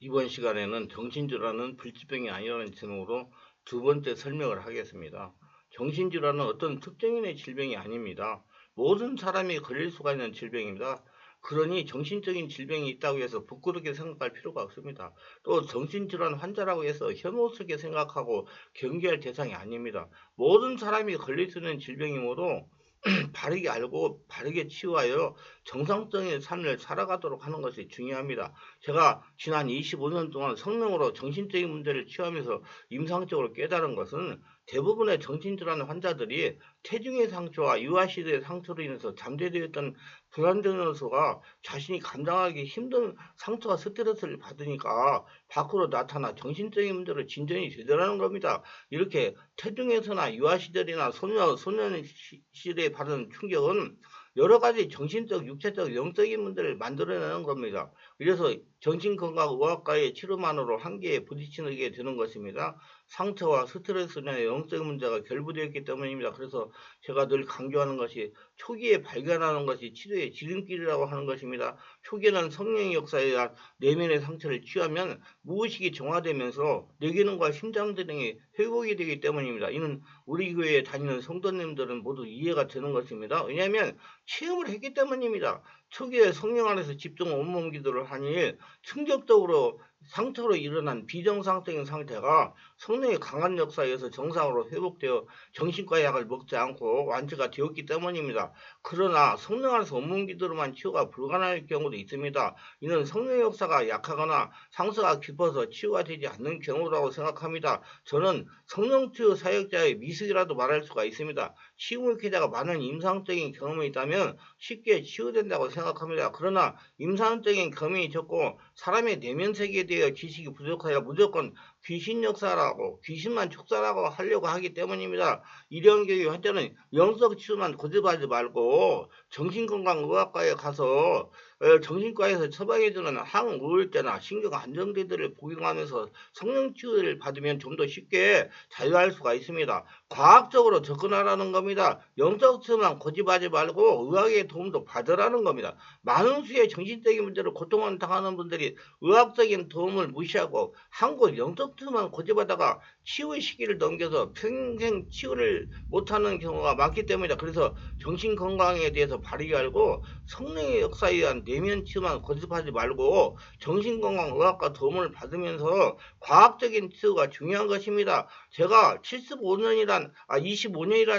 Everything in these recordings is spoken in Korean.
이번 시간에는 정신질환은 불치병이 아니라는 제목으로 두 번째 설명을 하겠습니다. 정신질환은 어떤 특정인의 질병이 아닙니다. 모든 사람이 걸릴 수가 있는 질병입니다. 그러니 정신적인 질병이 있다고 해서 부끄럽게 생각할 필요가 없습니다. 또 정신질환 환자라고 해서 혐오스럽게 생각하고 경계할 대상이 아닙니다. 모든 사람이 걸릴 수 있는 질병이므로 바르게 알고 바르게 치유하여 정상적인 삶을 살아가도록 하는 것이 중요합니다. 제가 지난 25년 동안 성령으로 정신적인 문제를 치유하면서 임상적으로 깨달은 것은 대부분의 정신질환 환자들이 태중의 상처와 유아시대의 상처로 인해서 잠재되었던 불안정 요소가 자신이 감당하기 힘든 상처와 스트레스를 받으니까 밖으로 나타나 정신적인 문제로 진전이 되더라는 겁니다. 이렇게 태중에서나 유아시절이나 소년 시대에 받은 충격은 여러 가지 정신적, 육체적, 영적인 문제를 만들어내는 겁니다. 그래서 정신건강의학과의 치료만으로 한계에 부딪히게 되는 것입니다. 상처와 스트레스나 영적인 문제가 결부되었기 때문입니다. 그래서 제가 늘 강조하는 것이 초기에 발견하는 것이 치료의 지름길이라고 하는 것입니다. 초기에는 성령의 역사에 의한 내면의 상처를 치유하면 무의식이 정화되면서 뇌기능과 심장 기능이 회복이 되기 때문입니다. 이는 우리 교회에 다니는 성도님들은 모두 이해가 되는 것입니다. 왜냐하면 체험을 했기 때문입니다. 초기에 성령 안에서 집중 온몸 기도를 하니 충격적으로 상태로 일어난 비정상적인 상태가 성령의 강한 역사에 의해서 정상으로 회복되어 정신과 약을 먹지 않고 완치가 되었기 때문입니다. 그러나 성령 안에서 온몸 기도로만 치유가 불가능할 경우도 있습니다. 이는 성령의 역사가 약하거나 상처가 깊어서 치유가 되지 않는 경우라고 생각합니다. 저는 성령 치유 사역자의 미숙이라도 말할 수가 있습니다. 치유목회자가 많은 임상적인 경험이 있다면 쉽게 치유된다고 생각합니다. 그러나 임상적인 경험이 적고 사람의 내면 세계에 대해 지식이 부족하여 무조건 귀신 역사라고 귀신만 촉사라고 하려고 하기 때문입니다. 이령교육 환자는 영적 치유만 고집하지 말고 정신건강의학과에 가서 정신과에서 처방해주는 항우울제나 신경 안정제들을 복용하면서 성령 치유를 받으면 좀 더 쉽게 자유할 수가 있습니다. 과학적으로 접근하라는 겁니다. 영적 치유만 고집하지 말고 의학의 도움도 받으라는 겁니다. 많은 수의 정신적인 문제로 고통을 당하는 분들이 의학적인 도움을 무시하고 한국 영적 치유만 고집하다가 치유의 시기를 넘겨서 평생 치유를 못하는 경우가 많기 때문이다. 그래서 정신건강에 대해서 바르게 알고 성령의 역사에 의한 내면 치유만 고집하지 말고 정신건강의학과 도움을 받으면서 과학적인 치유가 중요한 것입니다. 제가 25년이란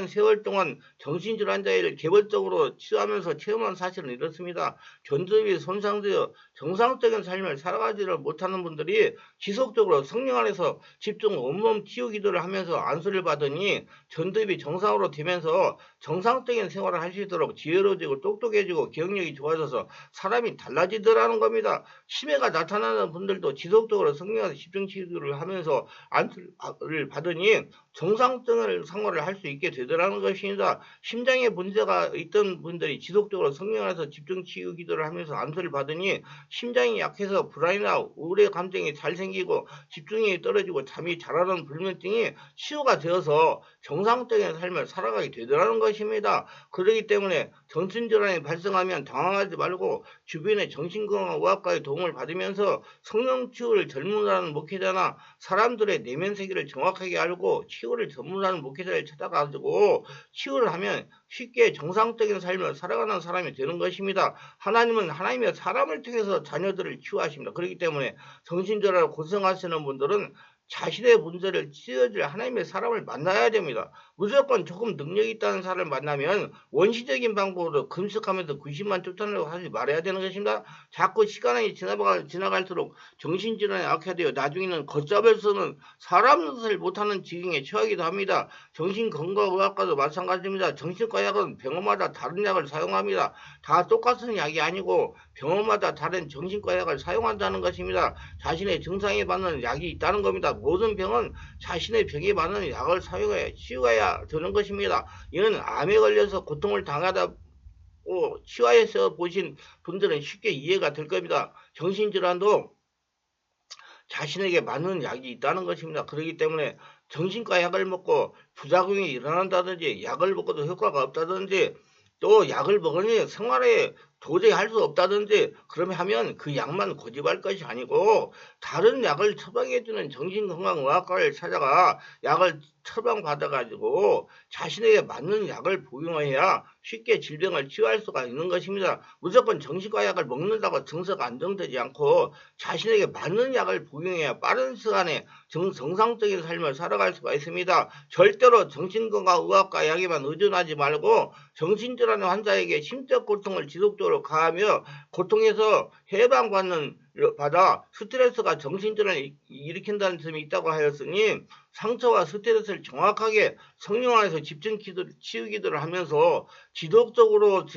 세월 동안 정신질환자를 개별적으로 치유하면서 체험한 사실은 이렇습니다. 전두엽이 손상되어 정상적인 삶을 살아가지를 못하는 분들이 지속적으로 성령 안에서 집중 온몸 치유 기도를 하면서 안수를 받으니 전두엽이 정상으로 되면서 정상적인 생활을 할 수 있도록 지혜로워지고 똑똑해지고 기억력이 좋아져서 사람이 달라지더라는 겁니다. 치매가 나타나는 분들도 지속적으로 성령에서 집중 치유를 하면서 안수를 받으니 정상적인 생활을 할 수 있게 되더라는 것입니다. 심장에 문제가 있던 분들이 지속적으로 성령 안에서 집중 치유 기도를 하면서 안수를 받으니 심장이 약해서 불안이나 우울의 감정이 잘 생기고 집중력이 떨어지고 잠이 잘 오는 불면증이 치유가 되어서 정상적인 삶을 살아가게 되더라는 것입니다. 그렇기 때문에 정신질환이 발생하면 당황하지 말고 주변의 정신건강의학과의 도움을 받으면서 성령 치유를 전문하는 목회자나 사람들의 내면 세계를 정확하게 알고 치유를 전문하는 목회자를 찾아가지고 치유를 하면 쉽게 정상적인 삶을 살아가는 사람이 되는 것입니다. 하나님은 하나님의 사람을 통해서 자녀들을 치유하십니다. 그렇기 때문에 정신질환을 고생하시는 분들은 자신의 문제를 치유해줄 하나님의 사람을 만나야 됩니다. 무조건 조금 능력이 있다는 사람을 만나면 원시적인 방법으로 금식하면서 귀신만 쫓아내려고 하지 말아야 되는 것입니다. 자꾸 시간이 지나갈수록 정신질환이 악화되어 나중에는 걷잡을 수는 사람 노릇을 못하는 지경에 처하기도 합니다. 정신건강의학과도 마찬가지입니다. 정신과 약은 병원마다 다른 약을 사용합니다. 다 똑같은 약이 아니고 병원마다 다른 정신과 약을 사용한다는 것입니다. 자신의 증상에 맞는 약이 있다는 겁니다. 모든 병은 자신의 병에 맞는 약을 사용해 치유해야 되는 것입니다. 이는 암에 걸려서 고통을 당하다 치유해서 보신 분들은 쉽게 이해가 될 겁니다. 정신질환도 자신에게 맞는 약이 있다는 것입니다. 그렇기 때문에 정신과 약을 먹고 부작용이 일어난다든지 약을 먹어도 효과가 없다든지 또 약을 먹으니 생활에 도저히 할 수 없다든지 그러면 하면 그 약만 고집할 것이 아니고 다른 약을 처방해주는 정신건강의학과를 찾아가 약을 처방받아가지고 자신에게 맞는 약을 복용해야 쉽게 질병을 치유할 수가 있는 것입니다. 무조건 정신과 약을 먹는다고 증세가 안정되지 않고 자신에게 맞는 약을 복용해야 빠른 시간에 정상적인 삶을 살아갈 수가 있습니다. 절대로 정신건강의학과 약에만 의존하지 말고 정신질환 환자에게 심적 고통을 지속적으로 가하며 고통에서 해방받는 받아 스트레스가 정신질환을 일으킨다는 점이 있다고 하였으니 상처와 스트레스를 정확하게 성령 안에서 집중 기도, 치유 기도를 하면서 지속적으로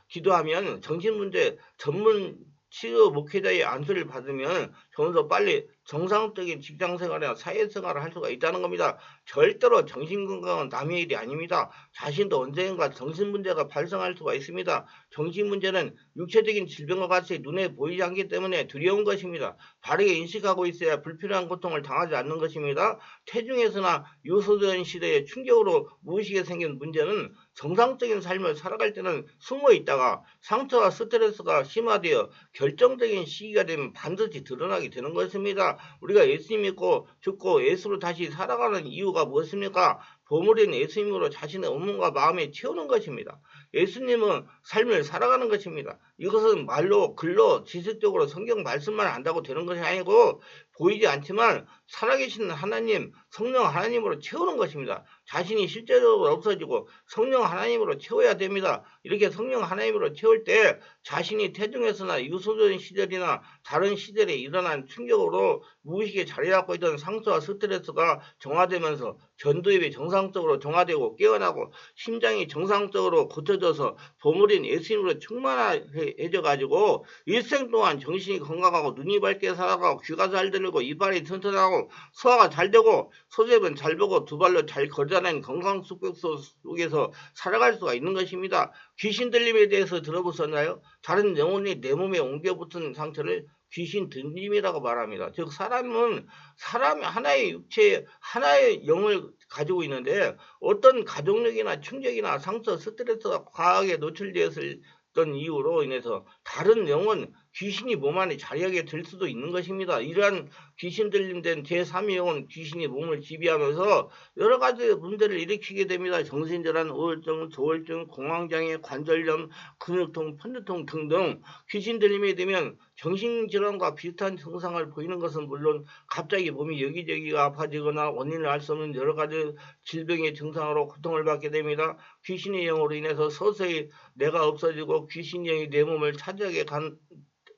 기도하면 정신문제 전문 치유 목회자의 안수를 받으면 좀 더 빨리 정상적인 직장생활이나 사회생활을 할 수가 있다는 겁니다. 절대로 정신건강은 남의 일이 아닙니다. 자신도 언젠가 정신문제가 발생할 수가 있습니다. 정신문제는 육체적인 질병과 같이 눈에 보이지 않기 때문에 두려운 것입니다. 바르게 인식하고 있어야 불필요한 고통을 당하지 않는 것입니다. 태중에서나 유소년 시대의 충격으로 무의식에 생긴 문제는 정상적인 삶을 살아갈 때는 숨어 있다가 상처와 스트레스가 심화되어 결정적인 시기가 되면 반드시 드러나게 되는 것입니다. 우리가 예수 믿고 죽고 예수로 다시 살아가는 이유가 무엇입니까? 보물인 예수님으로 자신의 온몸과 마음에 채우는 것입니다. 예수님은 삶을 살아가는 것입니다. 이것은 말로 글로 지식적으로 성경 말씀만 안다고 되는 것이 아니고 보이지 않지만 살아계신 하나님 성령 하나님으로 채우는 것입니다. 자신이 실제적으로 없어지고 성령 하나님으로 채워야 됩니다. 이렇게 성령 하나님으로 채울 때 자신이 태중에서나 유소년 시절이나 다른 시절에 일어난 충격으로 무의식에 자리 잡고 있던 상처와 스트레스가 정화되면서 전두엽이 정상적으로 정화되고 깨어나고 심장이 정상적으로 고쳐져서 보물인 예수님으로 충만해져 가지고 일생 동안 정신이 건강하고 눈이 밝게 살아가고 귀가 잘 들리고 이빨이 튼튼하고 소화가 잘 되고 소재는 잘 보고 두 발로 잘 걸어다니는 건강 숲속 속에서 살아갈 수가 있는 것입니다. 귀신 들림에 대해서 들어보셨나요? 다른 영혼이 내 몸에 옮겨 붙은 상태를 귀신 들림이라고 말합니다. 즉 사람은 하나의 육체, 하나의 영을 가지고 있는데 어떤 가족력이나 충격이나 상처, 스트레스가 과하게 노출되었던 이유로 인해서 다른 영은 귀신이 몸 안에 자리하게 될 수도 있는 것입니다. 이러한 귀신 들림된 제3의 영은 귀신이 몸을 지배하면서 여러 가지 문제를 일으키게 됩니다. 정신질환, 우울증, 조울증, 공황장애, 관절염, 근육통, 편두통 등등 귀신 들림이 되면 정신질환과 비슷한 증상을 보이는 것은 물론 갑자기 몸이 여기저기가 아파지거나 원인을 알 수 없는 여러 가지 질병의 증상으로 고통을 받게 됩니다. 귀신의 영으로 인해서 서서히 내가 없어지고 귀신의 영이 내 몸을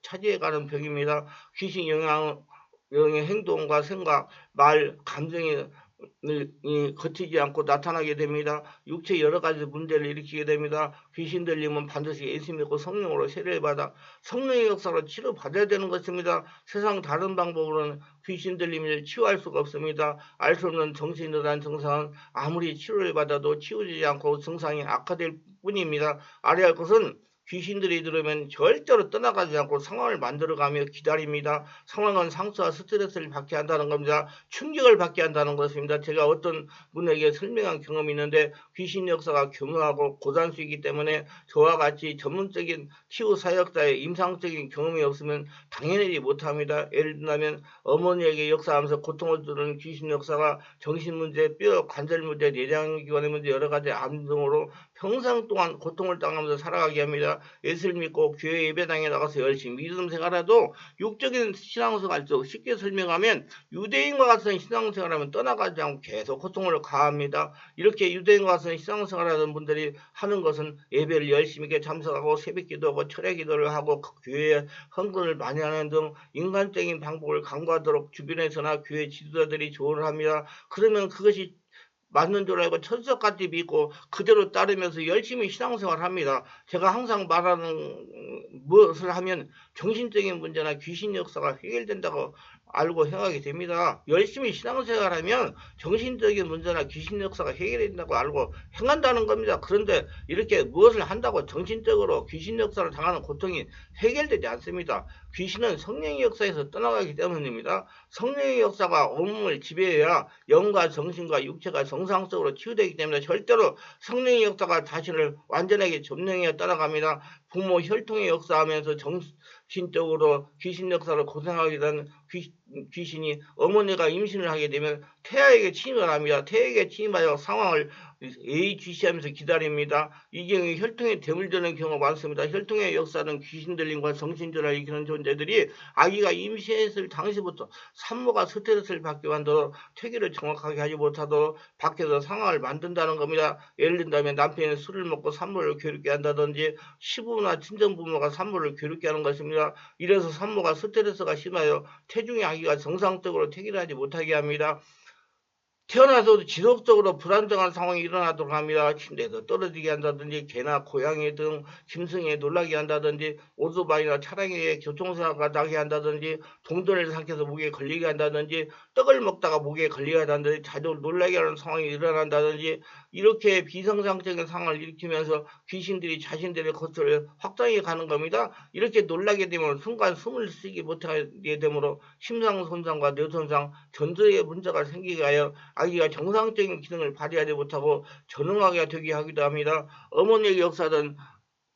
차지해가는 병입니다. 귀신 영의 행동과 생각, 말, 감정이 거치지 않고 나타나게 됩니다. 육체 여러 가지 문제를 일으키게 됩니다. 귀신 들림은 반드시 예수 믿고 성령으로 세례를 받아 성령의 역사로 치료받아야 되는 것입니다. 세상 다른 방법으로는 귀신 들림을 치유할 수가 없습니다. 알 수 없는 정신질환 증상은 아무리 치료를 받아도 치유되지 않고 증상이 악화될 뿐입니다. 알아야 할 것은 귀신들이 들으면 절대로 떠나가지 않고 상황을 만들어가며 기다립니다. 상황은 상처와 스트레스를 받게 한다는 겁니다. 충격을 받게 한다는 것입니다. 제가 어떤 분에게 설명한 경험이 있는데 귀신 역사가 교묘하고 고단수이기 때문에 저와 같이 전문적인 치유 사역자의 임상적인 경험이 없으면 당연하지 못합니다. 예를 들면 어머니에게 역사하면서 고통을 주는 귀신 역사가 정신문제, 뼈, 관절문제, 내장기관의 문제, 여러 가지 암 등으로 평생 동안 고통을 당하면서 살아가게 합니다. 예수를 믿고 교회 예배당에 나가서 열심히 믿음 생활해도 육적인 신앙생활 쉽게 설명하면 유대인과 같은 신앙생활하면 떠나가지 않고 계속 고통을 가합니다. 이렇게 유대인과 같은 신앙생활하는 분들이 하는 것은 예배를 열심히 참석하고 새벽기도하고 철야기도를 하고 교회에 헌금을 많이 하는 등 인간적인 방법을 강구하도록 주변에서나 교회 지도자들이 조언을 합니다. 그러면 그것이 맞는 줄 알고 천석같이 믿고 그대로 따르면서 열심히 신앙생활을 합니다. 제가 항상 말하는 무엇을 하면 정신적인 문제나 귀신 역사가 해결된다고 알고 행하게 됩니다. 열심히 신앙생활하면 정신적인 문제나 귀신 역사가 해결된다고 알고 행한다는 겁니다. 그런데 이렇게 무엇을 한다고 정신적으로 귀신 역사를 당하는 고통이 해결되지 않습니다. 귀신은 성령의 역사에서 떠나가기 때문입니다. 성령의 역사가 온몸을 지배해야 영과 정신과 육체가 정상적으로 치유되기 때문에 절대로 성령의 역사가 자신을 완전하게 점령해 떠나갑니다. 부모 혈통의 역사하면서 정신적으로 귀신 역사를 고생하게 된 귀신이 어머니가 임신을 하게 되면 태아에게 침입을 합니다. 태아에게 침입하여 상황을 예의주시하면서 기다립니다. 이 경우에 혈통에 대물되는 경우가 많습니다. 혈통의 역사는 귀신 들림과 정신질환을 일으키는 존재들이 아기가 임신했을 당시부터 산모가 스트레스를 받게 만들어 퇴기를 정확하게 하지 못하도록 밖에서 상황을 만든다는 겁니다. 예를 든다면 남편이 술을 먹고 산모를 괴롭게 한다든지 시부모나 친정부모가 산모를 괴롭게 하는 것입니다. 이래서 산모가 스트레스가 심하여 태중의 아기가 정상적으로 퇴기를 하지 못하게 합니다. 태어나서도 지속적으로 불안정한 상황이 일어나도록 합니다. 침대에서 떨어지게 한다든지 개나 고양이 등 짐승에 놀라게 한다든지 오토바이나 차량에 교통사고가 나게 한다든지 동전을 삼켜서 목에 걸리게 한다든지 떡을 먹다가 목에 걸리게 한다든지 자주 놀라게 하는 상황이 일어난다든지 이렇게 비정상적인 상황을 일으키면서 귀신들이 자신들의 것을 확장해 가는 겁니다. 이렇게 놀라게 되면 순간 숨을 쉬지 못하게 되므로 심장 손상과 뇌 손상, 전두에 문제가 생기게 하여 아기가 정상적인 기능을 발휘하지 못하고 전응하게 되게 하기도 합니다. 어머니의 역사는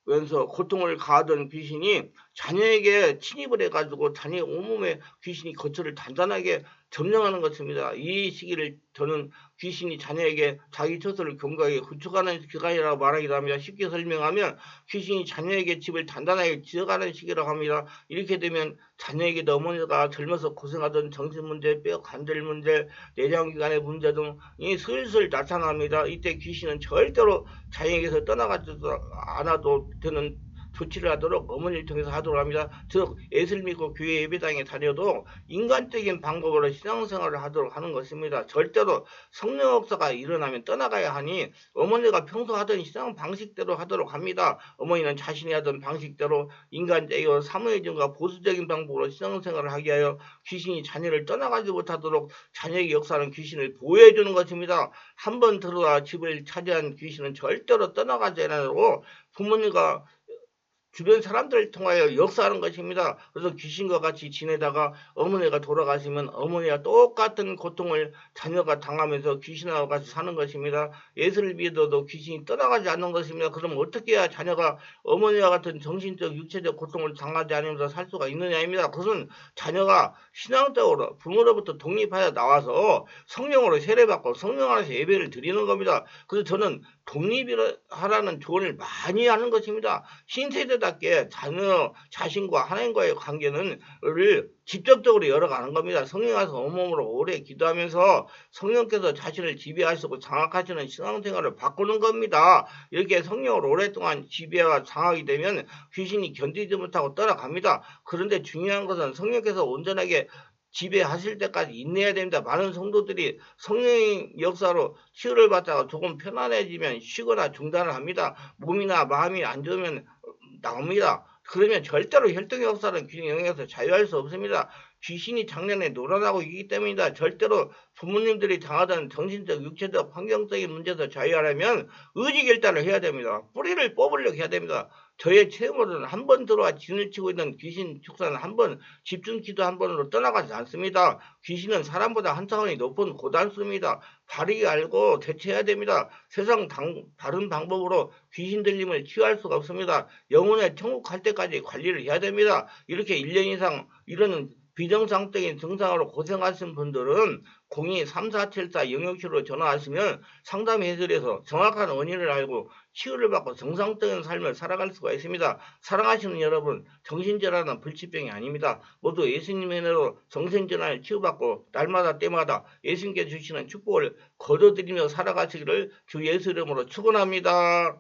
면서 고통을 가하던 귀신이 자녀에게 침입을 해가지고 자녀의 온몸에 귀신이 거처를 단단하게 점령하는 것입니다. 이 시기를 저는 귀신이 자녀에게 자기 처소를 견고하게 구축하는 기간이라고 말하기도 합니다. 쉽게 설명하면 귀신이 자녀에게 집을 단단하게 지어가는 시기라고 합니다. 이렇게 되면 자녀에게도 어머니가 젊어서 고생하던 정신문제, 뼈 관절 문제, 내장기관의 문제 등이 슬슬 나타납니다. 이때 귀신은 절대로 자녀에게서 떠나가지도 않아도 되는 조치를 하도록 어머니를 통해서 하도록 합니다. 즉 예수를 믿고 교회 예배당에 다녀도 인간적인 방법으로 신앙생활을 하도록 하는 것입니다. 절대로 성령 역사가 일어나면 떠나가야 하니 어머니가 평소 하던 신앙 방식대로 하도록 합니다. 어머니는 자신이 하던 방식대로 인간적이고 사무의중과 보수적인 방법으로 신앙생활을 하게 하여 귀신이 자녀를 떠나가지 못하도록 자녀에게 역사하는 귀신을 보호해주는 것입니다. 한번 들어와 집을 차지한 귀신은 절대로 떠나가지 않고 부모님과 주변 사람들을 통하여 역사하는 것입니다. 그래서 귀신과 같이 지내다가 어머니가 돌아가시면 어머니와 똑같은 고통을 자녀가 당하면서 귀신하고 같이 사는 것입니다. 예수를 믿어도 귀신이 떠나가지 않는 것입니다. 그럼 어떻게 해야 자녀가 어머니와 같은 정신적, 육체적 고통을 당하지 않으면서 살 수가 있느냐입니다. 그것은 자녀가 신앙적으로 부모로부터 독립하여 나와서 성령으로 세례받고 성령 안에서 예배를 드리는 겁니다. 그래서 저는 독립하라는 조언을 많이 하는 것입니다. 신세대답게 자녀 자신과 하나님과의 관계는 직접적으로 열어가는 겁니다. 성령 안에서 온몸으로 오래 기도하면서 성령께서 자신을 지배하시고 장악하시는 신앙생활을 바꾸는 겁니다. 이렇게 성령을 오랫동안 지배와 장악이 되면 귀신이 견디지 못하고 떠나갑니다. 그런데 중요한 것은 성령께서 온전하게 지배하실 때까지 인내해야 됩니다. 많은 성도들이 성령의 역사로 치유를 받다가 조금 편안해지면 쉬거나 중단을 합니다. 몸이나 마음이 안 좋으면 나옵니다. 그러면 절대로 혈통의 역사는 귀신의 영향에서 자유할 수 없습니다. 귀신이 장년에 놀아나고 있기 때문이다. 절대로 부모님들이 당하던 정신적, 육체적, 환경적인 문제에서 자유하려면 의지결단을 해야 됩니다. 뿌리를 뽑으려고 해야 됩니다. 저의 체험으로는 한 번 들어와 진을 치고 있는 귀신 축사는 한 번 집중 기도 한 번으로 떠나가지 않습니다. 귀신은 사람보다 한 차원이 높은 고단수입니다. 바르게 알고 대처해야 됩니다. 세상 다른 방법으로 귀신 들림을 치유할 수가 없습니다. 영혼의 천국 갈 때까지 관리를 해야 됩니다. 이렇게 1년 이상 이런 비정상적인 증상으로 고생하신 분들은 02-3474 영역실로 전화하시면 상담 해설에서 정확한 원인을 알고 치유를 받고 정상적인 삶을 살아갈 수가 있습니다. 사랑하시는 여러분, 정신질환은 불치병이 아닙니다. 모두 예수님의 은혜로 정신질환을 치유받고 날마다 때마다 예수님께 주시는 축복을 거둬들이며 살아가시기를 주 예수 이름으로 축원합니다.